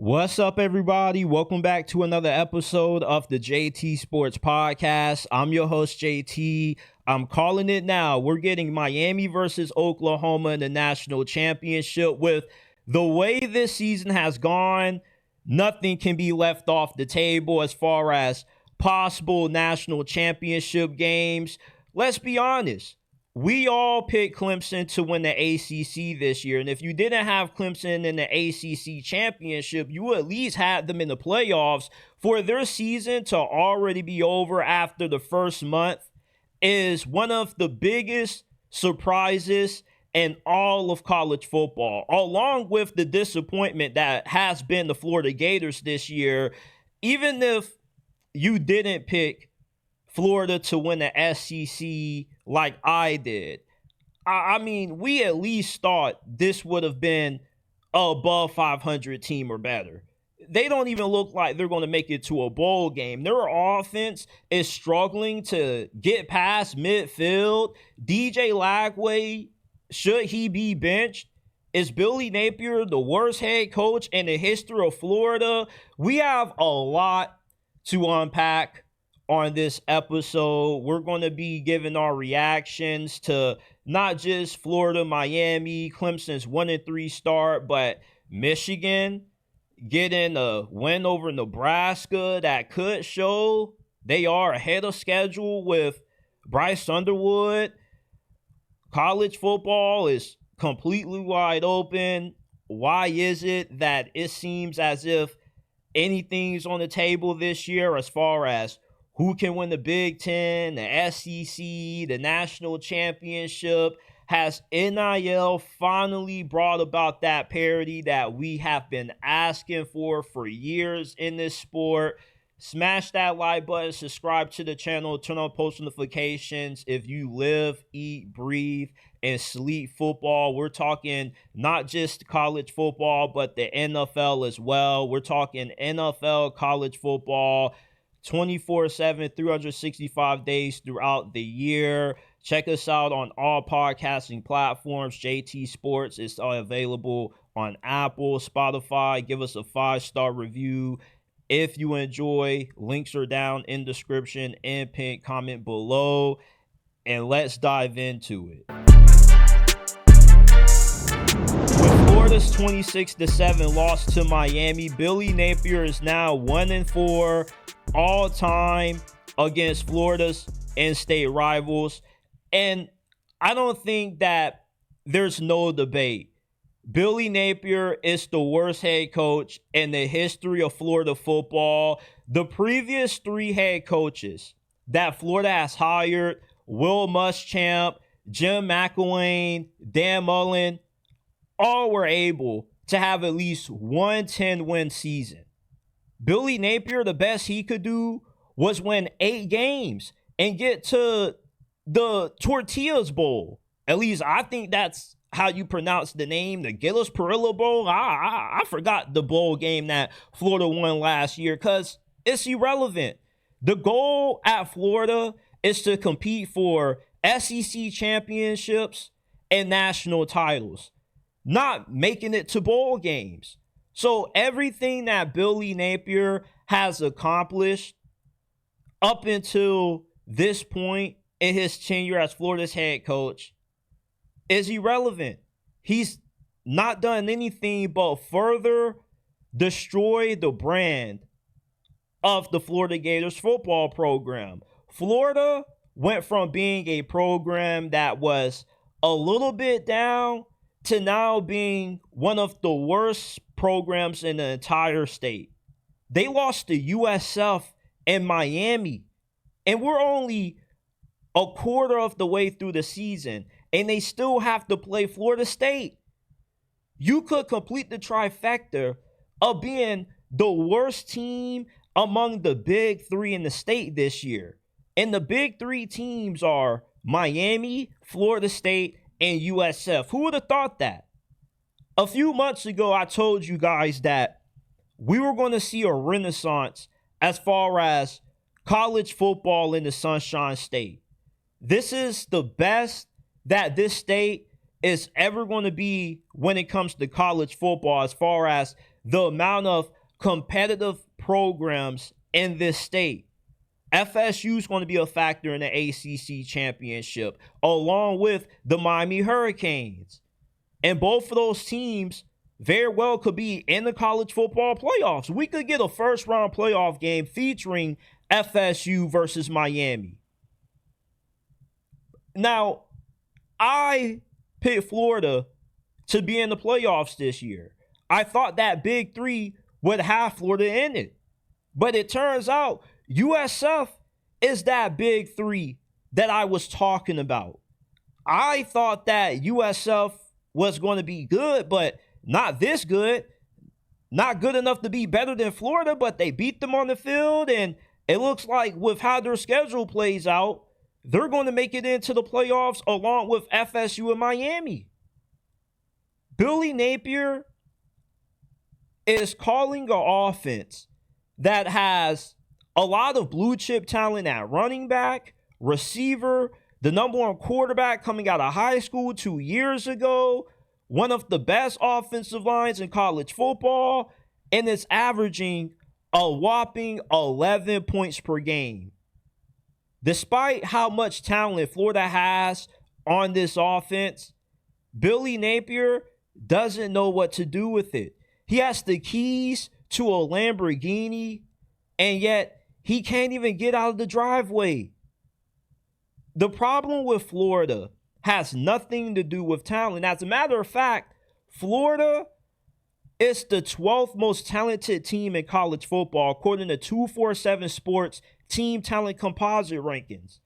What's up, everybody? Welcome back to another episode of the JT Sports Podcast. I'm your host, JT. I'm calling it now. We're getting Miami versus Oklahoma in the national championship. With the way this season has gone, nothing can be left off the table as far as possible national championship games. Let's be honest. We all picked Clemson to win the ACC this year, and if you didn't have Clemson in the ACC championship, you at least had them in the playoffs. For their season to already be over after the first month is one of the biggest surprises in all of college football, along with the disappointment that has been the Florida Gators this year. Even if you didn't pick Florida to win the SEC like I did, I mean, we at least thought this would have been above 500 team or better. They don't even look like they're going to make it to a bowl game. Their offense is struggling to get past midfield. DJ Lagway, should he be benched? Is Billy Napier the worst head coach in the history of Florida? We have a lot to unpack on this episode. We're going to be giving our reactions to not just Florida, Miami, Clemson's 1-3 start, but Michigan getting a win over Nebraska that could show they are ahead of schedule with Bryce Underwood. College football is completely wide open. Why is it that it seems as if anything's on the table this year as far as who can win the Big Ten, the SEC, the national championship? Has NIL finally brought about that parity that we have been asking for years in this sport? Smash that like button, subscribe to the channel, turn on post notifications. If you live, eat, breathe, and sleep football, we're talking not just college football, but the NFL as well. We're talking NFL, college football, 24/7, 365 days throughout the year. Check us out on all podcasting platforms. JT Sports is available on Apple, Spotify. Give us a 5-star review if you enjoy. Links are down in description and pinned comment below. And let's dive into it. With Florida's 26-7 loss to Miami, Billy Napier is now 1-4 all time against Florida's in-state rivals. And I don't think that there's no debate. Billy Napier is the worst head coach in the history of Florida football. The previous 3 head coaches that Florida has hired, Will Muschamp, Jim McElwain, Dan Mullen, all were able to have at least one 10-win season. Billy Napier, the best he could do was win 8 games and get to the Tortillas Bowl. At least I think that's how you pronounce the name, the Gillis Perillo Bowl. I forgot the bowl game that Florida won last year because it's irrelevant. The goal at Florida is to compete for SEC championships and national titles, not making it to bowl games. So everything that Billy Napier has accomplished up until this point in his tenure as Florida's head coach is irrelevant. He's not done anything but further destroy the brand of the Florida Gators football program. Florida went from being a program that was a little bit down to now being one of the worst programs in the entire state. They lost to USF and Miami, and we're only a quarter of the way through the season, and they still have to play Florida State. You could complete the trifecta of being the worst team among the big 3 in the state this year. And the big 3 teams are Miami, Florida State, and USF. Who would have thought that? A few months ago, I told you guys that we were going to see a renaissance as far as college football in the Sunshine State. This is the best that this state is ever going to be when it comes to college football as far as the amount of competitive programs in this state. FSU is going to be a factor in the ACC championship, along with the Miami Hurricanes. And both of those teams very well could be in the college football playoffs. We could get a first-round playoff game featuring FSU versus Miami. Now, I picked Florida to be in the playoffs this year. I thought that Big Three would have Florida in it. But it turns out USF is that Big Three that I was talking about. I thought that USF was going to be good, but not this good. Not good enough to be better than Florida, but they beat them on the field, and it looks like with how their schedule plays out, they're going to make it into the playoffs along with FSU and Miami. Billy Napier is calling an offense that has a lot of blue chip talent at running back, receiver, the number one quarterback coming out of high school 2 years ago, one of the best offensive lines in college football, and it's averaging a whopping 11 points per game. Despite how much talent Florida has on this offense, Billy Napier doesn't know what to do with it. He has the keys to a Lamborghini, and yet he can't even get out of the driveway. The problem with Florida has nothing to do with talent. As a matter of fact, Florida is the 12th most talented team in college football, according to 247 Sports Team Talent Composite Rankings.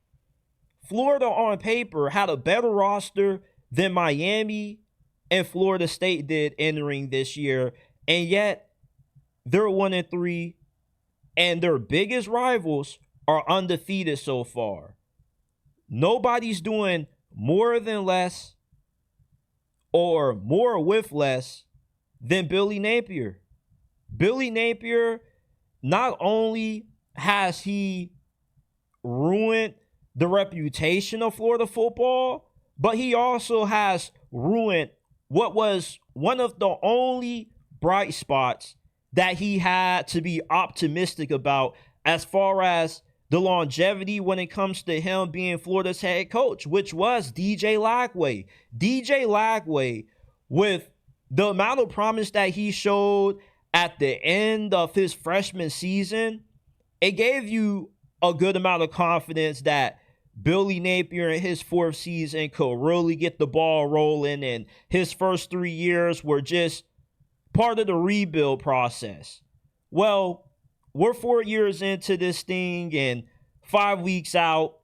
Florida, on paper, had a better roster than Miami and Florida State did entering this year, and yet they're 1-3, and their biggest rivals are undefeated so far. Nobody's doing more than less or more with less than Billy Napier. Billy Napier, not only has he ruined the reputation of Florida football, but he also has ruined what was one of the only bright spots that he had to be optimistic about as far as the longevity when it comes to him being Florida's head coach, which was DJ Lagway. DJ Lagway, with the amount of promise that he showed at the end of his freshman season, it gave you a good amount of confidence that Billy Napier in his fourth season could really get the ball rolling, and his first 3 years were just part of the rebuild process. Well, we're 4 years into this thing and 5 weeks out,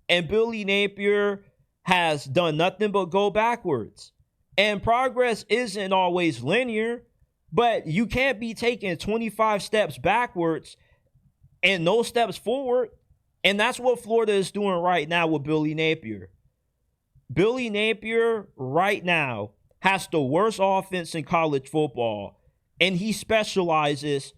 and Billy Napier has done nothing but go backwards. And progress isn't always linear, but you can't be taking 25 steps backwards and no steps forward. And that's what Florida is doing right now with Billy Napier. Billy Napier right now has the worst offense in college football, and he specializes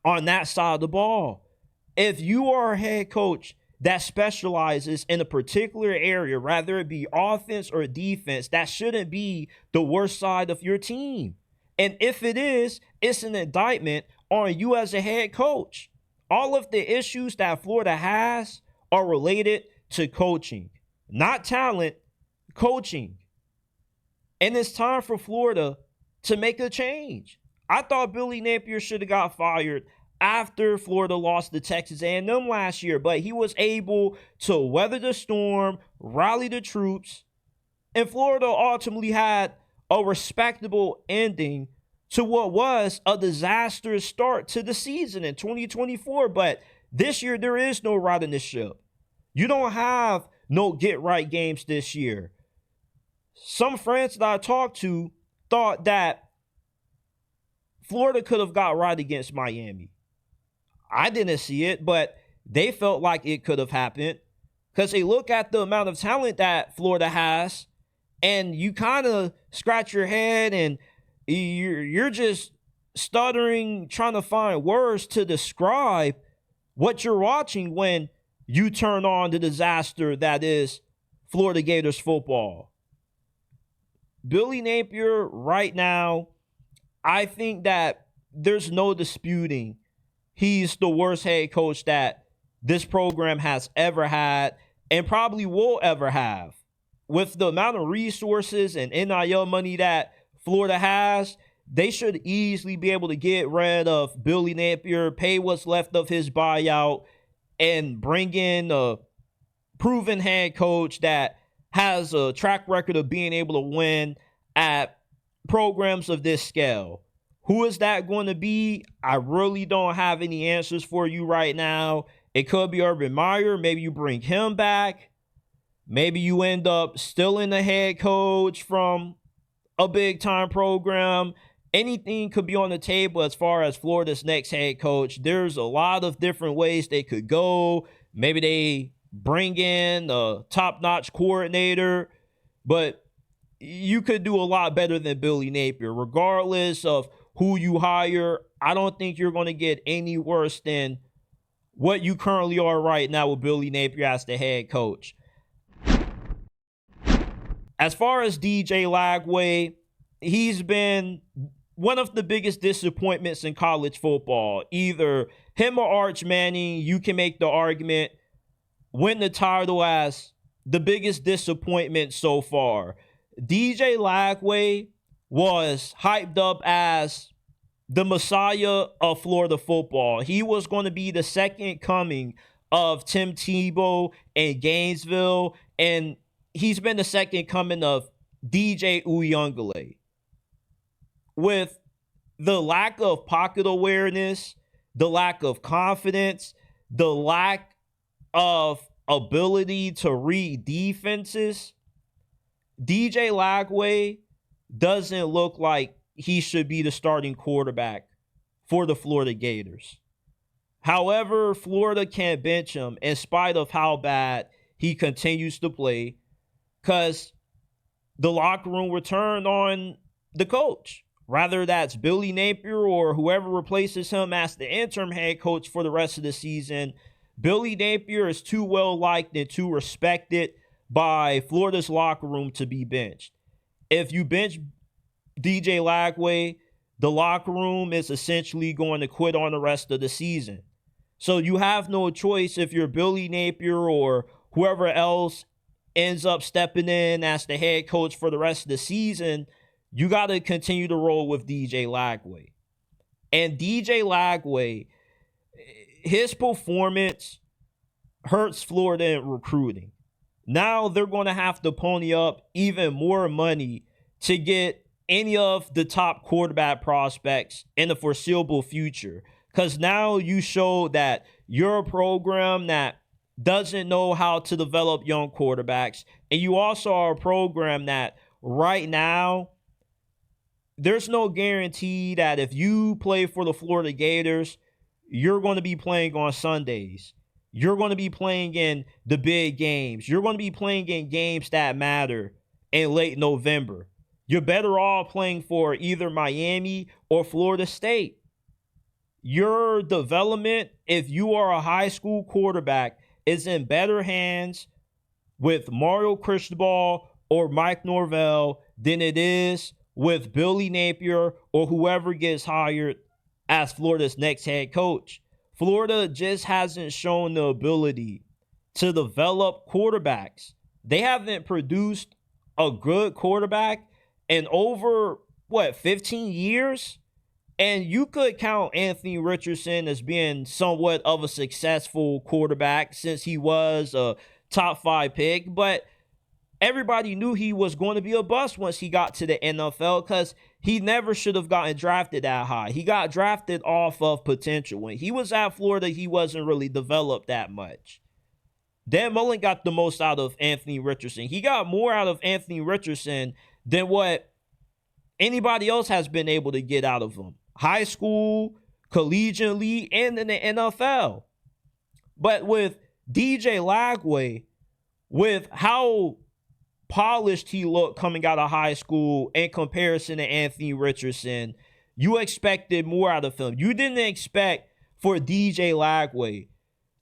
on that side of the ball. If you are a head coach that specializes in a particular area, whether it be offense or defense, that shouldn't be the worst side of your team. And if it is, it's an indictment on you as a head coach. All of the issues that Florida has are related to coaching, not talent, coaching. And it's time for Florida to make a change. I thought Billy Napier should have got fired after Florida lost to Texas A&M last year, but he was able to weather the storm, rally the troops, and Florida ultimately had a respectable ending to what was a disastrous start to the season in 2024. But this year, there is no riding the ship. You don't have no get-right games this year. Some friends that I talked to thought that Florida could have got right against Miami. I didn't see it, but they felt like it could have happened because they look at the amount of talent that Florida has, and you kind of scratch your head and you're just stuttering, trying to find words to describe what you're watching when you turn on the disaster that is Florida Gators football. Billy Napier right now, I think that there's no disputing he's the worst head coach that this program has ever had and probably will ever have. With the amount of resources and NIL money that Florida has, they should easily be able to get rid of Billy Napier, pay what's left of his buyout, and bring in a proven head coach that has a track record of being able to win at programs of this scale. Who is that going to be? I really don't have any answers for you right now. It could be Urban Meyer. Maybe you bring him back. Maybe you end up stealing the head coach from a big-time program. Anything could be on the table as far as Florida's next head coach. There's a lot of different ways they could go. Maybe they bring in a top-notch coordinator, but you could do a lot better than Billy Napier. Regardless of who you hire, I don't think you're going to get any worse than what you currently are right now with Billy Napier as the head coach. As far as DJ Lagway, he's been one of the biggest disappointments in college football. Either him or Arch Manning, you can make the argument, win the title as the biggest disappointment so far. DJ Lagway was hyped up as the messiah of Florida football. He was going to be the second coming of Tim Tebow in Gainesville, and he's been the second coming of DJ Uyunglele. With the lack of pocket awareness, the lack of confidence, the lack of ability to read defenses, DJ Lagway doesn't look like he should be the starting quarterback for the Florida Gators. However, Florida can't bench him in spite of how bad he continues to play, because the locker room will turn on the coach. Rather that's Billy Napier or whoever replaces him as the interim head coach for the rest of the season. Billy Napier is too well liked and too respected by Florida's locker room to be benched. If you bench DJ Lagway, the locker room is essentially going to quit on the rest of the season. So you have no choice if you're Billy Napier or whoever else ends up stepping in as the head coach for the rest of the season. You got to continue to roll with DJ Lagway. And DJ Lagway, his performance hurts Florida in recruiting. Now they're going to have to pony up even more money to get any of the top quarterback prospects in the foreseeable future. Because now you show that you're a program that doesn't know how to develop young quarterbacks. And you also are a program that right now, there's no guarantee that if you play for the Florida Gators, you're going to be playing on Sundays. You're going to be playing in the big games. You're going to be playing in games that matter in late November. You're better off playing for either Miami or Florida State. Your development, if you are a high school quarterback, is in better hands with Mario Cristobal or Mike Norvell than it is with Billy Napier or whoever gets hired as Florida's next head coach. Florida just hasn't shown the ability to develop quarterbacks. They haven't produced a good quarterback in over, 15 years? And you could count Anthony Richardson as being somewhat of a successful quarterback since he was a top 5 pick, but everybody knew he was going to be a bust once he got to the NFL because he never should have gotten drafted that high. He got drafted off of potential. When he was at Florida, he wasn't really developed that much. Dan Mullen got the most out of Anthony Richardson. He got more out of Anthony Richardson than what anybody else has been able to get out of him. High school, collegiately, and in the NFL. But with DJ Lagway, with how polished he looked coming out of high school in comparison to Anthony Richardson, you expected more out of him. You didn't expect for DJ Lagway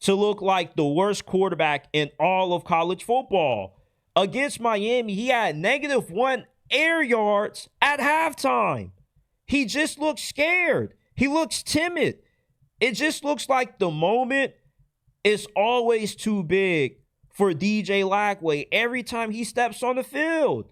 to look like the worst quarterback in all of college football. Against Miami, he had -1 air yards at halftime. He just looked scared. He looks timid. It just looks like the moment is always too big for DJ Lagway every time he steps on the field.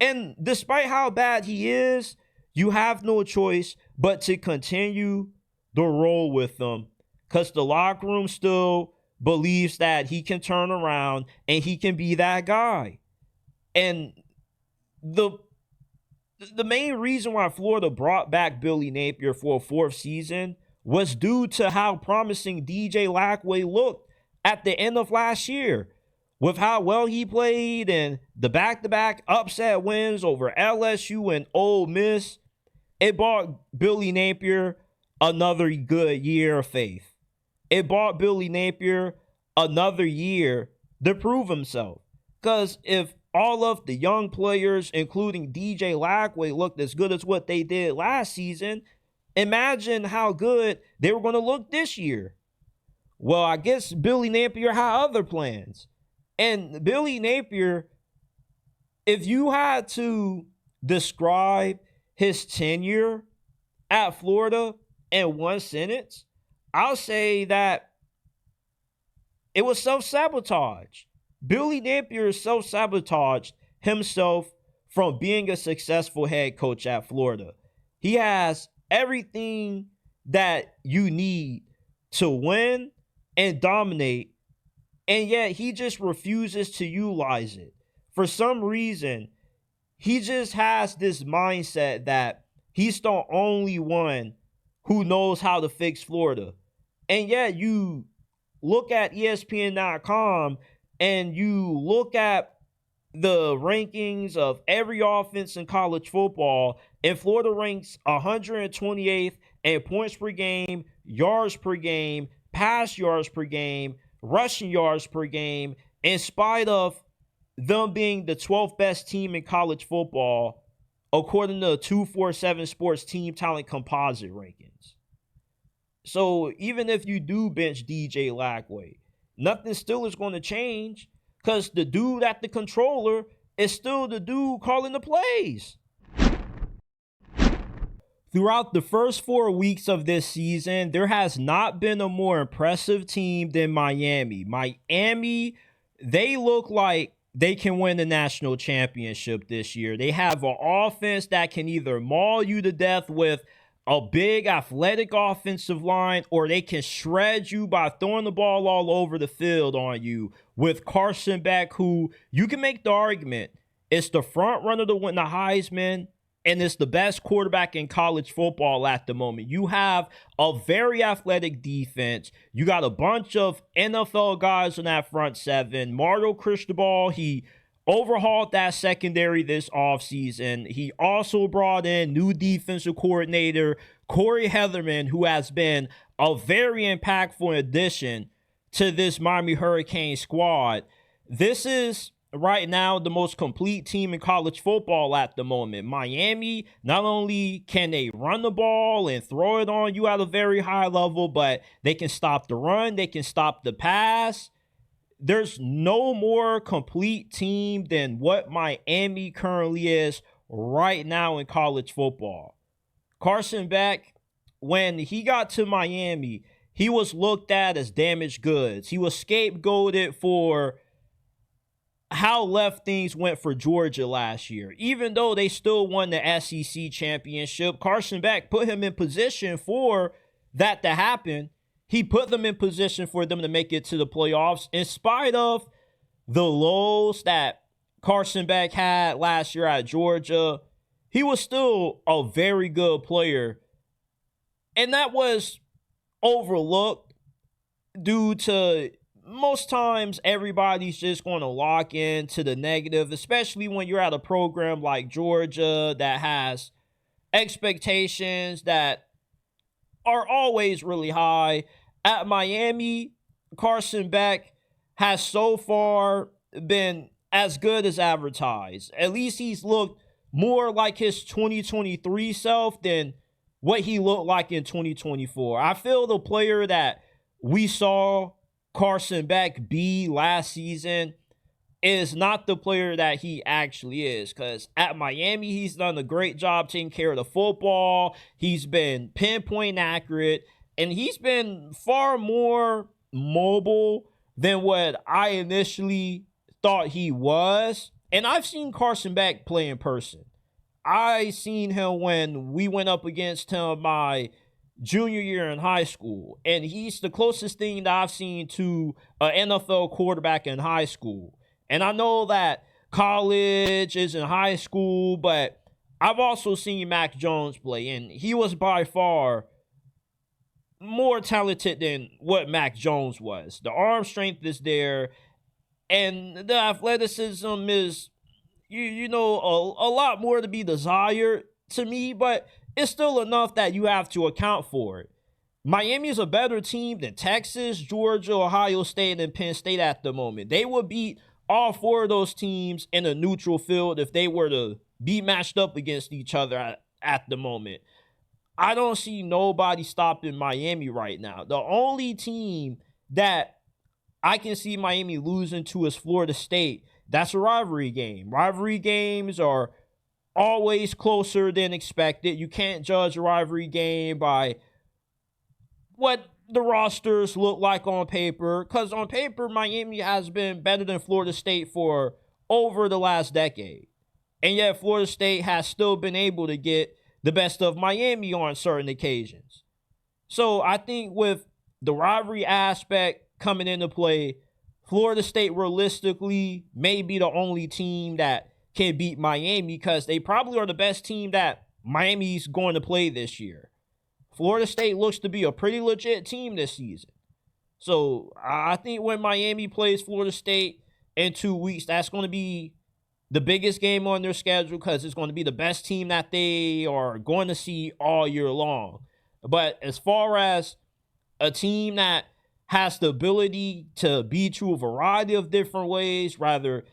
And despite how bad he is, you have no choice but to continue the roll with him, because the locker room still believes that he can turn around and he can be that guy. And the main reason why Florida brought back Billy Napier for a fourth season was due to how promising DJ Lagway looked at the end of last year. With how well he played and the back-to-back upset wins over LSU and Ole Miss, it bought Billy Napier another good year of faith. It bought Billy Napier another year to prove himself. Because if all of the young players, including DJ Lagway, looked as good as what they did last season, imagine how good they were going to look this year. Well, I guess Billy Napier had other plans. And Billy Napier, if you had to describe his tenure at Florida in one sentence, I'll say that it was self-sabotage. Billy Napier self-sabotaged himself from being a successful head coach at Florida. He has everything that you need to win and dominate, and yet he just refuses to utilize it. For some reason, he just has this mindset that he's the only one who knows how to fix Florida. And yet you look at ESPN.com and you look at the rankings of every offense in college football, and Florida ranks 128th in points per game, yards per game, pass yards per game, rushing yards per game, in spite of them being the 12th best team in college football, according to 247 Sports Team Talent Composite rankings. So even if you do bench DJ Lagway, nothing still is going to change, because the dude at the controller is still the dude calling the plays. Throughout the first 4 weeks of this season, there has not been a more impressive team than Miami. Miami, they look like they can win the national championship this year. They have an offense that can either maul you to death with a big athletic offensive line, or they can shred you by throwing the ball all over the field on you with Carson Beck, who you can make the argument is the front runner to win the Heisman, and it's the best quarterback in college football at the moment. You have a very athletic defense. You got a bunch of NFL guys in that front seven. Mario Cristobal, he overhauled that secondary this offseason. He also brought in new defensive coordinator Corey Heatherman, who has been a very impactful addition to this Miami Hurricane squad. This is right now the most complete team in college football at the moment. Miami, not only can they run the ball and throw it on you at a very high level, but they can stop the run, they can stop the pass. There's no more complete team than what Miami currently is right now in college football. Carson Beck, when he got to Miami, he was looked at as damaged goods. He was scapegoated for how left things went for Georgia last year. Even though they still won the SEC championship, Carson Beck put him in position for that to happen. He put them in position for them to make it to the playoffs in spite of the lows that Carson Beck had last year at Georgia. He was still a very good player, and that was overlooked due to most times everybody's just going to lock into the negative, especially when you're at a program like Georgia that has expectations that are always really high. At Miami, Carson Beck has so far been as good as advertised. At least he's looked more like his 2023 self than what he looked like in 2024. I feel the player that we saw Carson Beck be last season, is not the player that he actually is. Because at Miami, he's done a great job taking care of the football. He's been pinpoint accurate, and he's been far more mobile than what I initially thought he was. And I've seen Carson Beck play in person. I seen him when we went up against him my junior year in high school, and he's the closest thing that I've seen to an NFL quarterback in high school. And I know that college is in high school, but I've also seen Mac Jones play, and he was by far more talented than what Mac Jones was. The arm strength is there, and the athleticism is, you know, a lot more to be desired to me, but it's still enough that you have to account for it. Miami is a better team than Texas, Georgia, Ohio State, and Penn State at the moment. They would beat all four of those teams in a neutral field if they were to be matched up against each other at the moment. I don't see nobody stopping Miami right now. The only team that I can see Miami losing to is Florida State. That's a rivalry game. Rivalry games are always closer than expected. You can't judge a rivalry game by what the rosters look like on paper, because on paper, Miami has been better than Florida State for over the last decade. And yet Florida State has still been able to get the best of Miami on certain occasions. So I think with the rivalry aspect coming into play, Florida State realistically may be the only team that can beat Miami, because they probably are the best team that Miami's going to play this year. Florida State looks to be a pretty legit team this season. So I think when Miami plays Florida State in 2 weeks, that's going to be the biggest game on their schedule, because it's going to be the best team that they are going to see all year long. But as far as a team that has the ability to beat you a variety of different ways, rather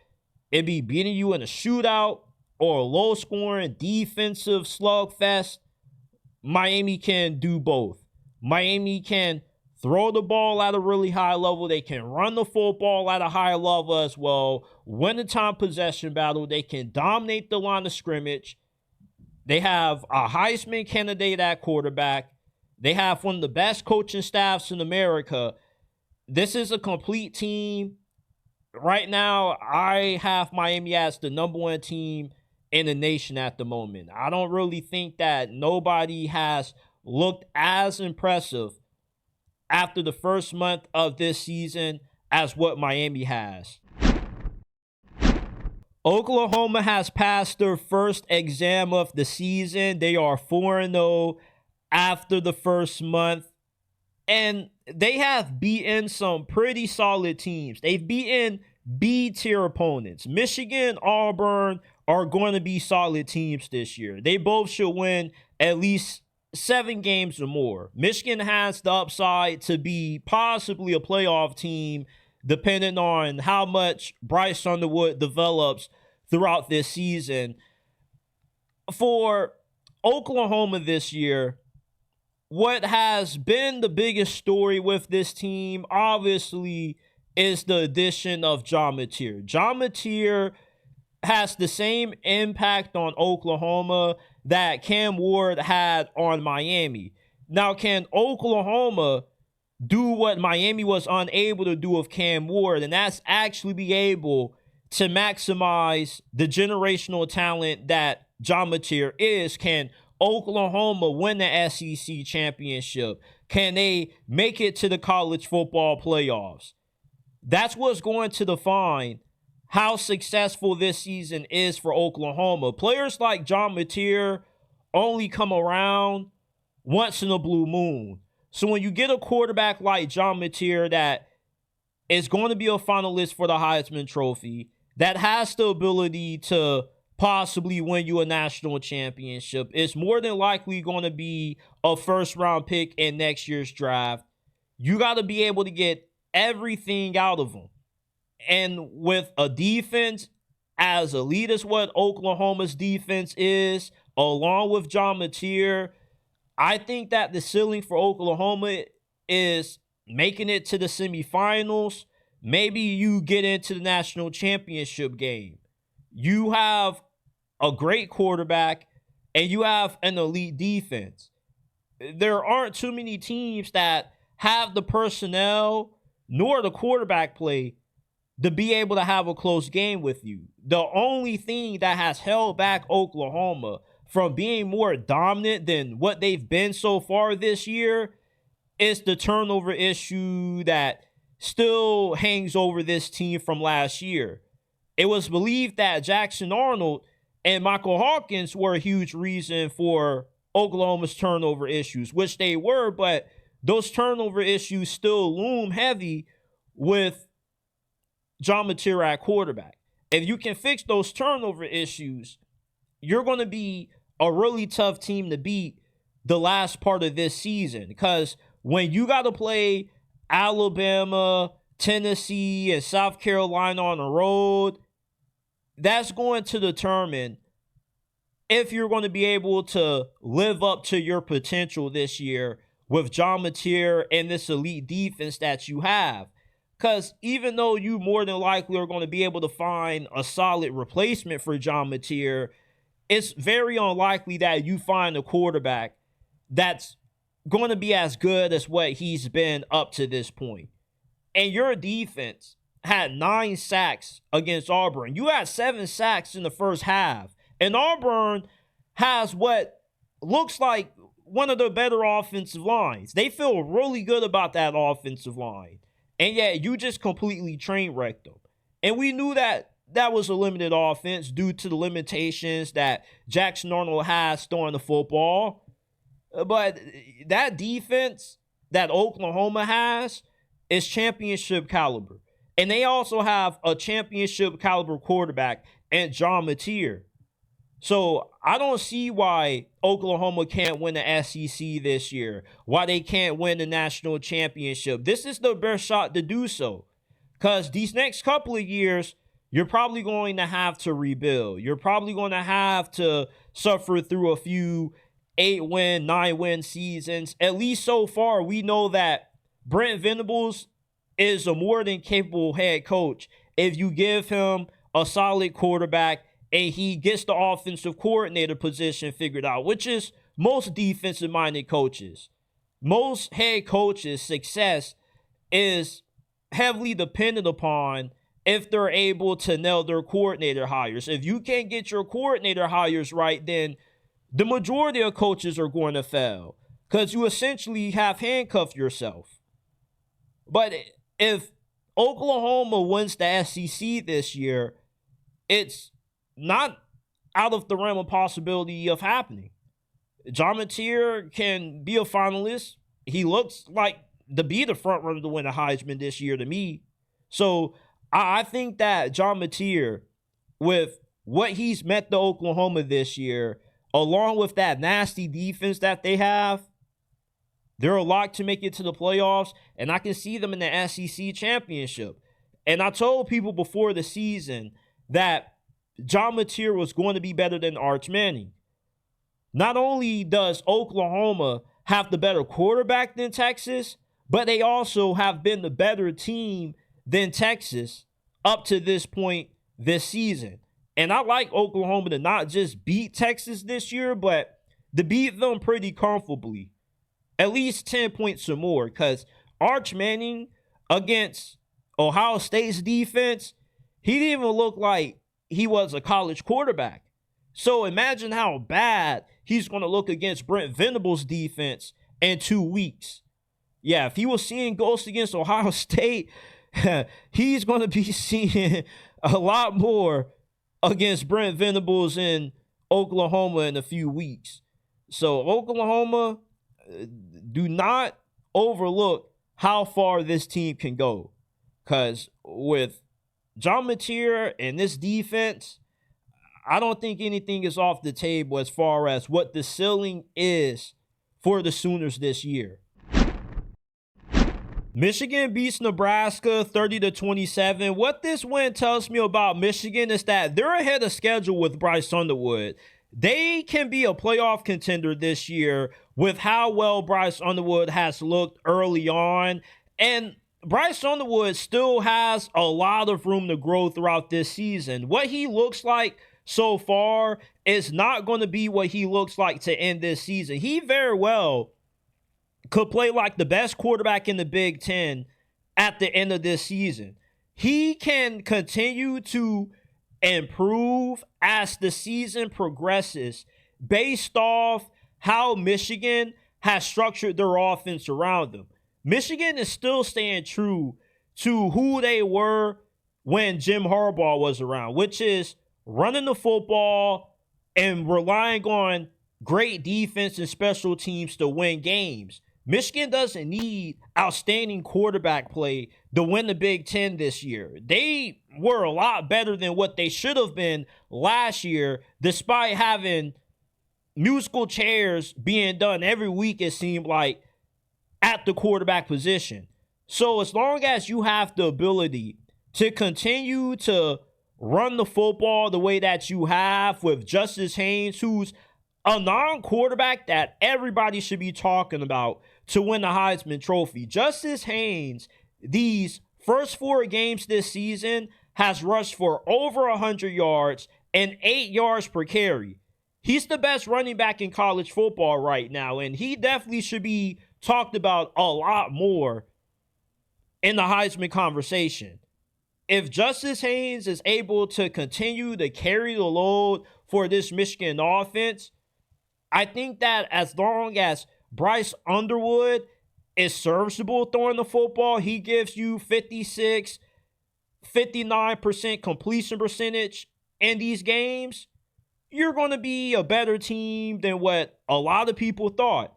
it be beating you in a shootout or a low-scoring defensive slugfest, Miami can do both. Miami can throw the ball at a really high level. They can run the football at a high level as well. Win the time possession battle. They can dominate the line of scrimmage. They have a Heisman candidate at quarterback. They have one of the best coaching staffs in America. This is a complete team. Right now, I have Miami as the number one team in the nation at the moment. I don't really think that nobody has looked as impressive after the first month of this season as what Miami has. Oklahoma has passed their first exam of the season. They are 4-0 after the first month, and they have beaten some pretty solid teams. They've beaten B-tier opponents. Michigan, Auburn are going to be solid teams this year. They both should win at least 7 games or more. Michigan has the upside to be possibly a playoff team, depending on how much Bryce Underwood develops throughout this season. For Oklahoma this year, what has been the biggest story with this team, obviously, is the addition of John Mateer. John Mateer has the same impact on Oklahoma that Cam Ward had on Miami. Now, can Oklahoma do what Miami was unable to do with Cam Ward? And that's actually be able to maximize the generational talent that John Mateer is. Can Oklahoma win the SEC championship? Can they make it to the college football playoffs? That's what's going to define how successful this season is for Oklahoma. Players like John Mateer only come around once in a blue moon. So when you get a quarterback like John Mateer that is going to be a finalist for the Heisman Trophy, that has the ability to possibly win you a national championship, it's more than likely going to be a first-round pick in next year's draft. You got to be able to get everything out of them. And with a defense as elite as what Oklahoma's defense is, along with John Mateer, I think that the ceiling for Oklahoma is making it to the semifinals, maybe you get into the national championship game. You have a great quarterback and you have an elite defense. There aren't too many teams that have the personnel nor the quarterback play to be able to have a close game with you. The only thing that has held back Oklahoma from being more dominant than what they've been so far this year is the turnover issue that still hangs over this team from last year. It was believed that Jackson Arnold and Michael Hawkins were a huge reason for Oklahoma's turnover issues, which they were, but those turnover issues still loom heavy with John Mateer at quarterback. If you can fix those turnover issues, you're going to be a really tough team to beat the last part of this season, because when you got to play Alabama, Tennessee, and South Carolina on the road, that's going to determine if you're going to be able to live up to your potential this year with John Mateer and this elite defense that you have. Because even though you more than likely are going to be able to find a solid replacement for John Mateer, it's very unlikely that you find a quarterback that's going to be as good as what he's been up to this point. And your defense had 9 sacks against Auburn. You had 7 sacks in the first half. And Auburn has what looks like one of the better offensive lines. They feel really good about that offensive line. And yet you just completely train wrecked them. And we knew that that was a limited offense due to the limitations that Jackson Arnold has throwing the football. But that defense that Oklahoma has is championship caliber. And they also have a championship caliber quarterback and John Mateer. So I don't see why Oklahoma can't win the SEC this year, why they can't win the national championship. This is the best shot to do so, because these next couple of years, you're probably going to have to rebuild. You're probably going to have to suffer through a few 8-win, 9-win seasons. At least so far, we know that Brent Venables is a more than capable head coach if you give him a solid quarterback and he gets the offensive coordinator position figured out, which is most defensive-minded coaches. Most head coaches' success is heavily dependent upon if they're able to nail their coordinator hires. If you can't get your coordinator hires right, then the majority of coaches are going to fail because you essentially have handcuffed yourself. But if Oklahoma wins the SEC this year, it's not out of the realm of possibility of happening. John Mateer can be a finalist. He looks like to be the front runner to win a Heisman this year to me. So I think that John Mateer, with what he's met to Oklahoma this year, along with that nasty defense that they have, they're a lock to make it to the playoffs, and I can see them in the SEC championship. And I told people before the season that John Mateer was going to be better than Arch Manning. Not only does Oklahoma have the better quarterback than Texas, but they also have been the better team than Texas up to this point this season. And I like Oklahoma to not just beat Texas this year, but to beat them pretty comfortably. At least 10 points or more, because Arch Manning against Ohio State's defense, he didn't even look like he was a college quarterback. So imagine how bad he's going to look against Brent Venables' defense in 2 weeks. Yeah, if he was seeing ghosts against Ohio State, he's going to be seeing a lot more against Brent Venables in Oklahoma in a few weeks. So Oklahoma, do not overlook how far this team can go. Because with John Mateer and this defense, I don't think anything is off the table as far as what the ceiling is for the Sooners this year. Michigan beats Nebraska 30-27. What this win tells me about Michigan is that they're ahead of schedule with Bryce Underwood. They can be a playoff contender this year with how well Bryce Underwood has looked early on. And Bryce Underwood still has a lot of room to grow throughout this season. What he looks like so far is not going to be what he looks like to end this season. He very well could play like the best quarterback in the Big Ten at the end of this season. He can continue to improve as the season progresses based off how Michigan has structured their offense around them. Michigan is still staying true to who they were when Jim Harbaugh was around, which is running the football and relying on great defense and special teams to win games. Michigan doesn't need outstanding quarterback play to win the Big Ten this year. They were a lot better than what they should have been last year, despite having musical chairs being done every week, it seemed like, at the quarterback position. So as long as you have the ability to continue to run the football the way that you have with Justice Haynes, who's a non-quarterback that everybody should be talking about to win the Heisman Trophy. Justice Haynes, these first 4 games this season, has rushed for over 100 yards and 8 yards per carry. He's the best running back in college football right now, and he definitely should be talked about a lot more in the Heisman conversation. If Justice Haynes is able to continue to carry the load for this Michigan offense, I think that as long as Bryce Underwood is serviceable throwing the football, he gives you 56, 59% completion percentage in these games, you're going to be a better team than what a lot of people thought.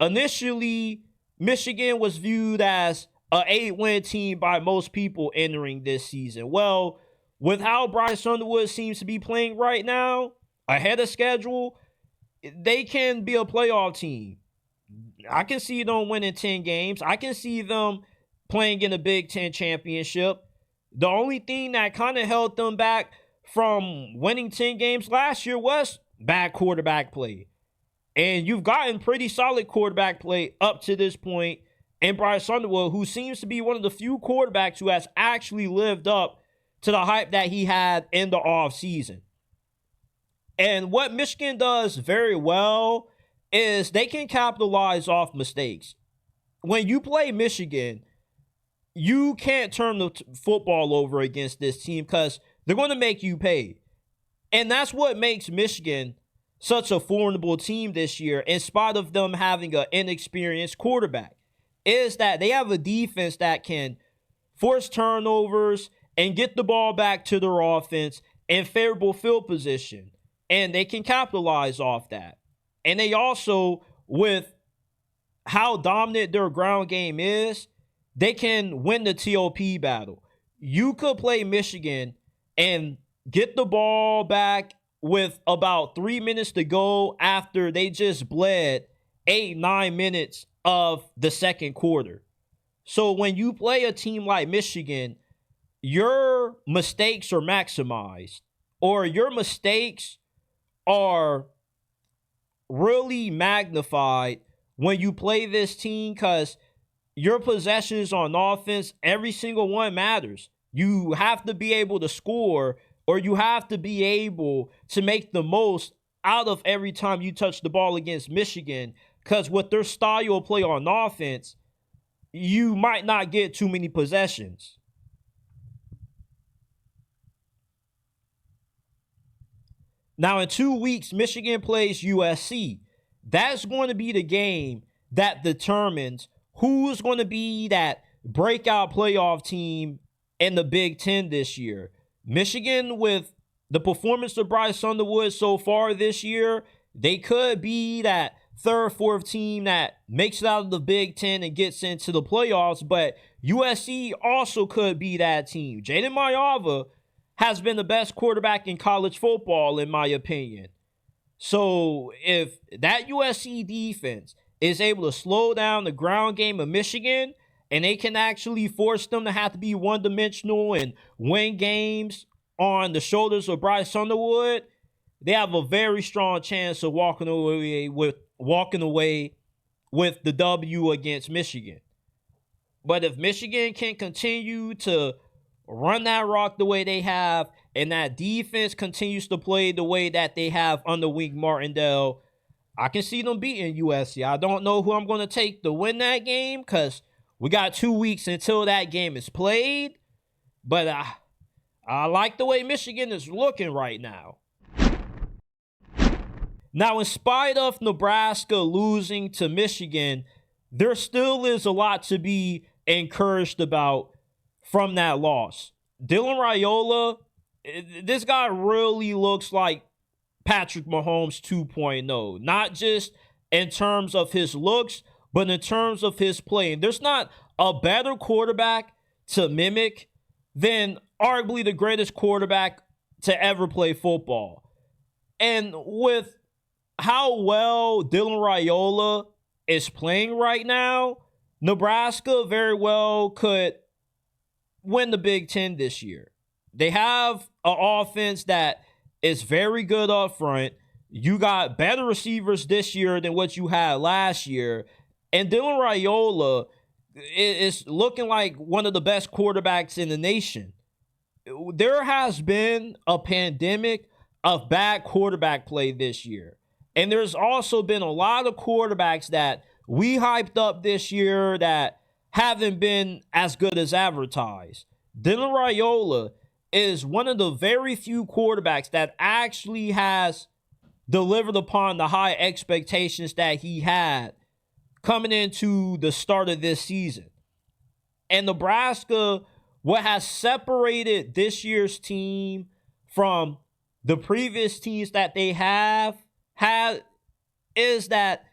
Initially, Michigan was viewed as an 8-win team by most people entering this season. Well, with how Bryce Underwood seems to be playing right now, ahead of schedule, they can be a playoff team. I can see them winning 10 games. I can see them playing in a Big Ten championship. The only thing that kind of held them back from winning 10 games last year was bad quarterback play. And you've gotten pretty solid quarterback play up to this point in Bryce Underwood, who seems to be one of the few quarterbacks who has actually lived up to the hype that he had in the offseason. And what Michigan does very well is they can capitalize off mistakes. When you play Michigan, you can't turn the football over against this team because they're going to make you pay. And that's what makes Michigan such a formidable team this year, in spite of them having an inexperienced quarterback, is that they have a defense that can force turnovers and get the ball back to their offense in favorable field position. And they can capitalize off that. And they also, with how dominant their ground game is, they can win the TOP battle. You could play Michigan and get the ball back with about 3 minutes to go after they just bled 8-9 minutes of the second quarter. So when you play a team like Michigan, your mistakes are maximized, or your mistakes are really magnified when you play this team, because your possessions on offense, every single one matters. You have to be able to score, or you have to be able to make the most out of every time you touch the ball against Michigan, because with their style of play on offense, you might not get too many possessions. Now, in 2 weeks, Michigan plays USC. That's going to be the game that determines who's going to be that breakout playoff team in the Big Ten this year. Michigan, with the performance of Bryce Underwood so far this year, they could be that third, fourth team that makes it out of the Big Ten and gets into the playoffs. But USC also could be that team. Jaden Mayava has been the best quarterback in college football, in my opinion. So if that USC defense is able to slow down the ground game of Michigan, and they can actually force them to have to be one-dimensional and win games on the shoulders of Bryce Underwood, they have a very strong chance of walking away with the W against Michigan. But if Michigan can continue to run that rock the way they have, and that defense continues to play the way that they have under Wink Martindale, I can see them beating USC. I don't know who I'm going to take to win that game because we got 2 weeks until that game is played. But I like the way Michigan is looking right now. Now, in spite of Nebraska losing to Michigan, there still is a lot to be encouraged about from that loss. Dylan Raiola, this guy really looks like Patrick Mahomes 2.0. Not just in terms of his looks, but in terms of his play. And there's not a better quarterback to mimic than arguably the greatest quarterback to ever play football. And with how well Dylan Raiola is playing right now, Nebraska very well could win the Big Ten this year. They have an offense that is very good up front. You got better receivers this year than what you had last year. And Dylan Raiola is looking like one of the best quarterbacks in the nation. There has been a pandemic of bad quarterback play this year. And there's also been a lot of quarterbacks that we hyped up this year that haven't been as good as advertised. Dylan Raiola is one of the very few quarterbacks that actually has delivered upon the high expectations that he had coming into the start of this season. And Nebraska, what has separated this year's team from the previous teams that they have had is that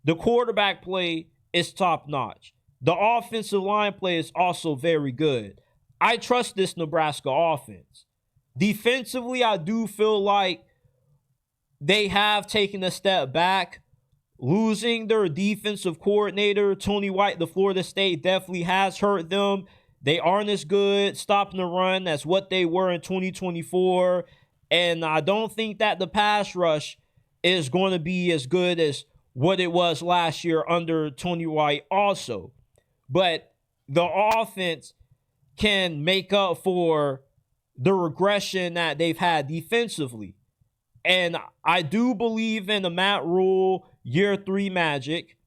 the quarterback play is top notch. The offensive line play is also very good. I trust this Nebraska offense. Defensively, I do feel like they have taken a step back. Losing their defensive coordinator, Tony White, the Florida State, definitely has hurt them. They aren't as good stopping the run as what they were in 2024. And I don't think that the pass rush is going to be as good as what it was last year under Tony White also. But the offense can make up for the regression that they've had defensively. And I do believe in the Matt Rule year 3 magic.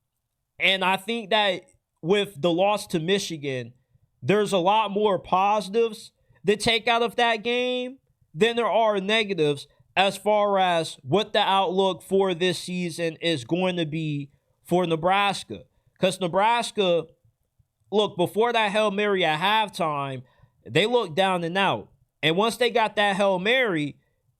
And I think that with the loss to Michigan, there's a lot more positives to take out of that game than there are negatives as far as what the outlook for this season is going to be for Nebraska. Because Nebraska, look, before that Hail Mary at halftime, they looked down and out. And once they got that Hail Mary,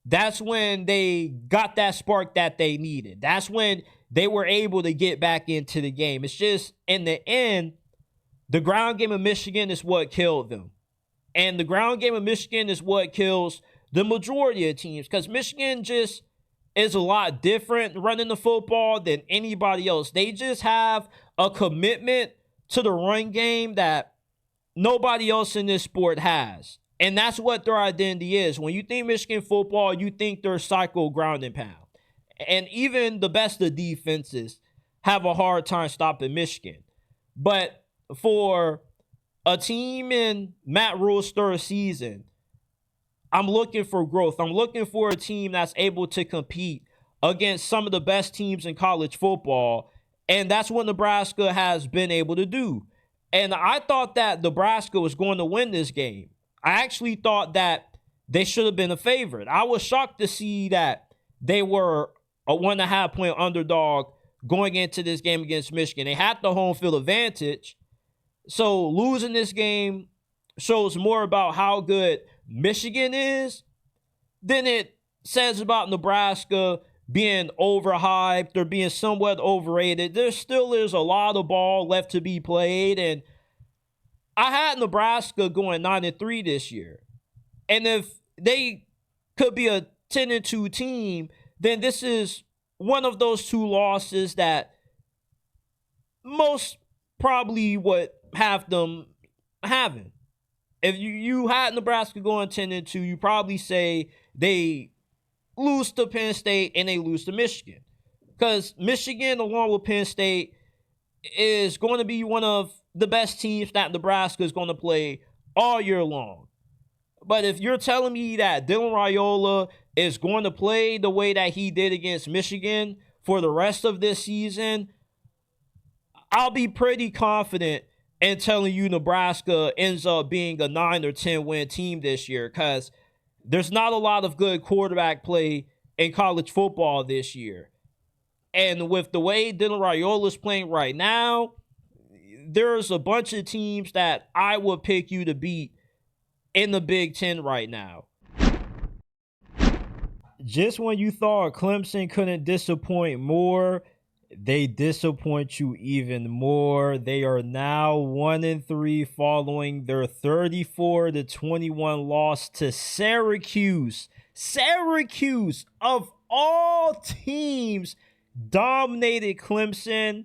that's when they got that spark that they needed. That's when they were able to get back into the game. It's just, in the end, the ground game of Michigan is what killed them. And the ground game of Michigan is what kills the majority of teams, because Michigan just is a lot different running the football than anybody else. They just have a commitment to the run game that nobody else in this sport has. And that's what their identity is. When you think Michigan football, you think they're cycle ground and pound. And even the best of defenses have a hard time stopping Michigan. But for a team in Matt Rule's third season, I'm looking for growth. I'm looking for a team that's able to compete against some of the best teams in college football. And that's what Nebraska has been able to do. And I thought that Nebraska was going to win this game. I actually thought that they should have been a favorite. I was shocked to see that they were a 1.5 point underdog going into this game against Michigan. They had the home field advantage. So losing this game shows more about how good Michigan is than it says about Nebraska being overhyped or being somewhat overrated. There still is a lot of ball left to be played, and I had Nebraska going 9-3 this year. And if they could be a 10-2 team, then this is one of those 2 losses that most probably would have them having. If you had Nebraska going 10-2, you probably say they lose to Penn State and they lose to Michigan. Because Michigan, along with Penn State, is going to be one of the best teams that Nebraska is going to play all year long. But if you're telling me that Dylan Raiola is going to play the way that he did against Michigan for the rest of this season, I'll be pretty confident in telling you Nebraska ends up being a 9 or 10 win team this year, because there's not a lot of good quarterback play in college football this year. And with the way Dylan Raiola is playing right now, there's a bunch of teams that I would pick you to beat in the Big Ten right now. Just when you thought Clemson couldn't disappoint more, they disappoint you even more. They are now 1-3 following their 34-21 loss to Syracuse. Syracuse, of all teams, dominated Clemson.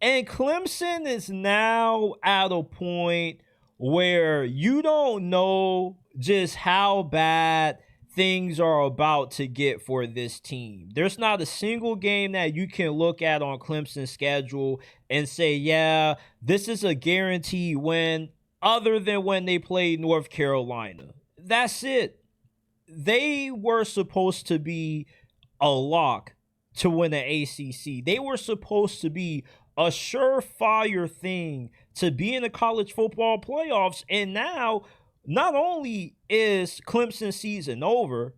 And Clemson is now at a point where you don't know just how bad things are about to get for this team. There's not a single game that you can look at on Clemson's schedule and say, yeah, this is a guaranteed win, other than when they played North Carolina. That's it. They were supposed to be a lock to win the ACC. They were supposed to be a surefire thing to be in the college football playoffs. And now, not only is Clemson's season over,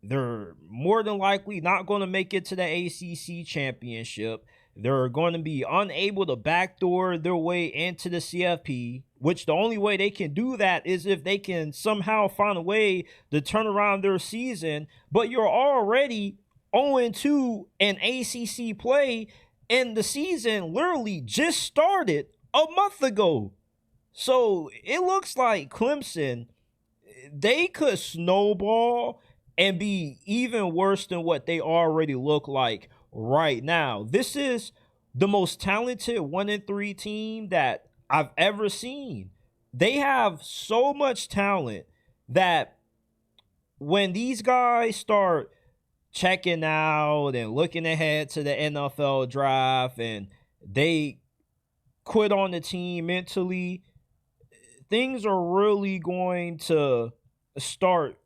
they're more than likely not going to make it to the ACC championship. They're going to be unable to backdoor their way into the CFP, which the only way they can do that is if they can somehow find a way to turn around their season. But you're already 0-2 in ACC play, and the season literally just started a month ago. So it looks like Clemson, they could snowball and be even worse than what they already look like right now. This is the most talented 1-3 team that I've ever seen. They have so much talent that when these guys start checking out and looking ahead to the NFL draft and they quit on the team mentally, things are really going to start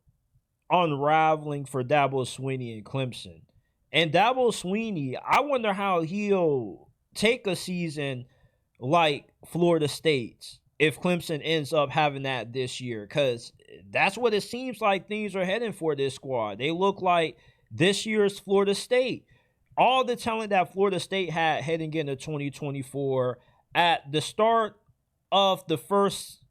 unraveling for Dabo Swinney and Clemson. And Dabo Swinney, I wonder how he'll take a season like Florida State's if Clemson ends up having that this year, because that's what it seems like things are heading for this squad. They look like this year's Florida State. All the talent that Florida State had heading into 2024 at the start of the first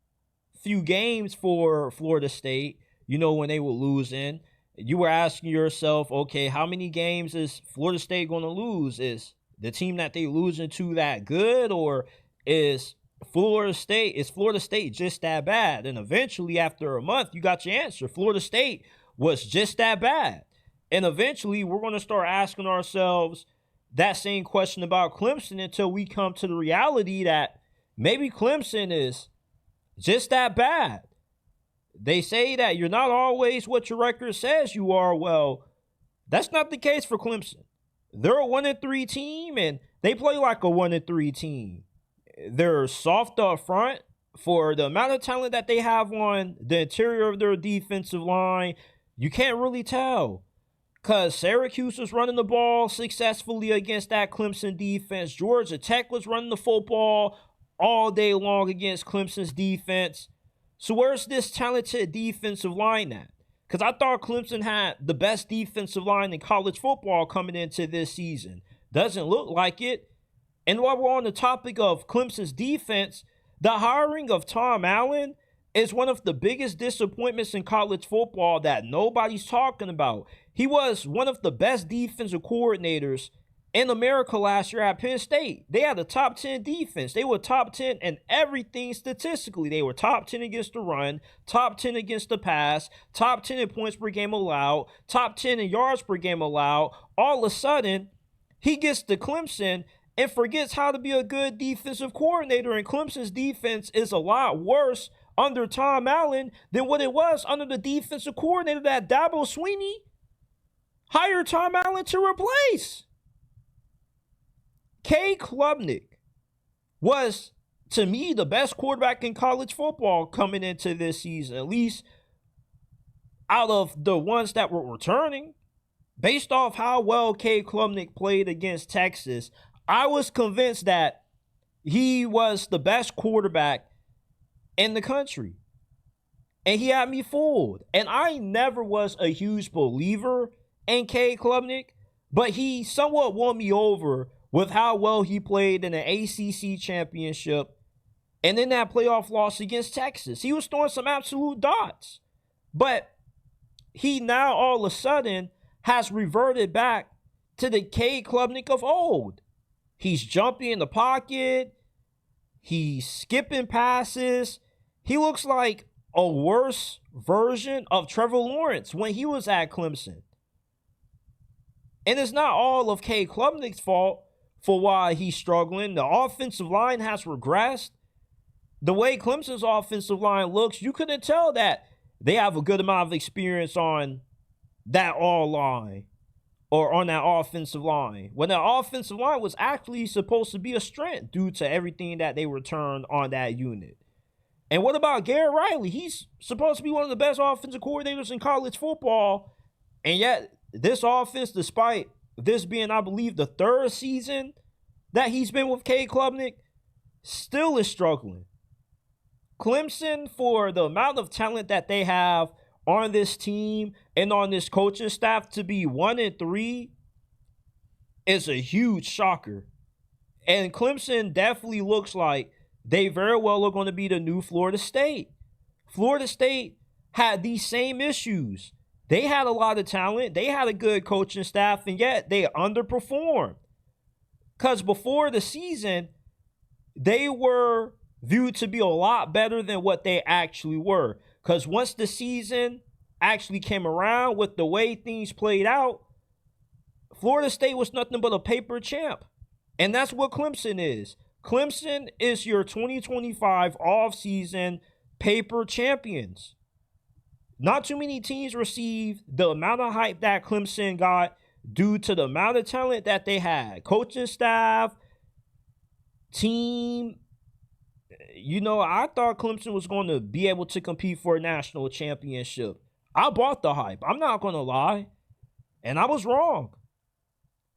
few games for Florida State, you know, when they were losing, you were asking yourself, okay, how many games is Florida State going to lose? Is the team that they losing to that good, or is Florida State just that bad? And eventually, after a month, you got your answer. Florida State was just that bad. And eventually, we're going to start asking ourselves that same question about Clemson until we come to the reality that maybe Clemson is just that bad. They say that you're not always what your record says you are. Well, that's not the case for Clemson. They're a 1-3 team, and they play like a 1-3 team. They're soft up front for the amount of talent that they have on the interior of their defensive line. You can't really tell, because Syracuse was running the ball successfully against that Clemson defense. Georgia Tech was running the football all day long against Clemson's defense. So where's this talented defensive line at? Because I thought Clemson had the best defensive line in college football coming into this season. Doesn't look like it. And while we're on the topic of Clemson's defense, the hiring of Tom Allen is one of the biggest disappointments in college football that nobody's talking about. He was one of the best defensive coordinators in America last year at Penn State. They had a top 10 defense. They were top 10 in everything statistically. They were top 10 against the run, top 10 against the pass, top 10 in points per game allowed, top 10 in yards per game allowed. All of a sudden, he gets to Clemson and forgets how to be a good defensive coordinator. And Clemson's defense is a lot worse under Tom Allen than what it was under the defensive coordinator that Dabo Swinney hired Tom Allen to replace. K. Klubnik was to me, the best quarterback in college football coming into this season, at least out of the ones that were returning. Based off how well Cade Klubnik played against Texas, I was convinced that he was the best quarterback in the country. And he had me fooled. And I never was a huge believer in Cade Klubnik, but he somewhat won me over with how well he played in the ACC championship and in that playoff loss against Texas. He was throwing some absolute dots. But he now all of a sudden has reverted back to the Cade Klubnik of old. He's jumping in the pocket. He's skipping passes. He looks like a worse version of Trevor Lawrence when he was at Clemson. And it's not all of Cade Klubnik's fault for why he's struggling. The offensive line has regressed. The way Clemson's offensive line looks, you couldn't tell that they have a good amount of experience on that all line or on that offensive line, when the offensive line was actually supposed to be a strength due to everything that they returned on that unit. And what about Garrett Riley? He's supposed to be one of the best offensive coordinators in college football. And yet, this offense, despite this being, I believe, the third season that he's been with Cade Klubnik, still is struggling. Clemson, for the amount of talent that they have on this team and on this coaching staff, to be 1-3 is a huge shocker. And Clemson definitely looks like they very well are going to be the new Florida State. Florida State had these same issues. They had a lot of talent. They had a good coaching staff, and yet they underperformed. Because before the season, they were viewed to be a lot better than what they actually were. Because once the season actually came around with the way things played out, Florida State was nothing but a paper champ. And that's what Clemson is. Clemson is your 2025 offseason paper champions. Not too many teams received the amount of hype that Clemson got due to the amount of talent that they had. Coaching staff, team. You know, I thought Clemson was going to be able to compete for a national championship. I bought the hype. I'm not going to lie. And I was wrong.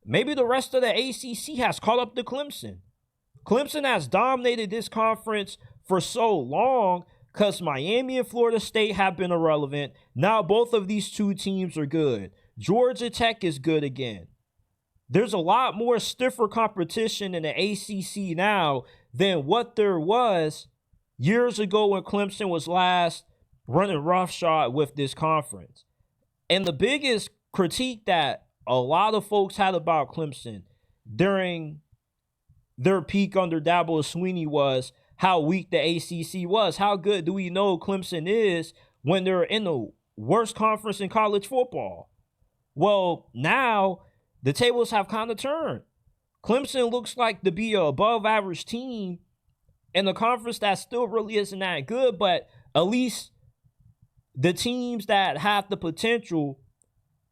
Maybe the rest of the ACC has caught up to Clemson. Clemson has dominated this conference for so long because Miami and Florida State have been irrelevant. Now both of these two teams are good. Georgia Tech is good again. There's a lot more stiffer competition in the ACC now than what there was years ago when Clemson was last running roughshod with this conference. And the biggest critique that a lot of folks had about Clemson during their peak under Dabo Swinney was how weak the ACC was. How good do we know Clemson is when they're in the worst conference in college football? Well, now the tables have kind of turned. Clemson looks like to be an above-average team in a conference that still really isn't that good, but at least the teams that have the potential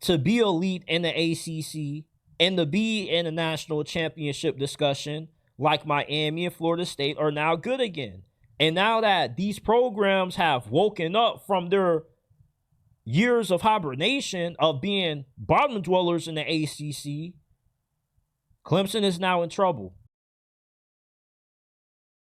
to be elite in the ACC and to be in a national championship discussion, like Miami and Florida State, are now good again. And now that these programs have woken up from their years of hibernation of being bottom dwellers in the ACC, Clemson is now in trouble.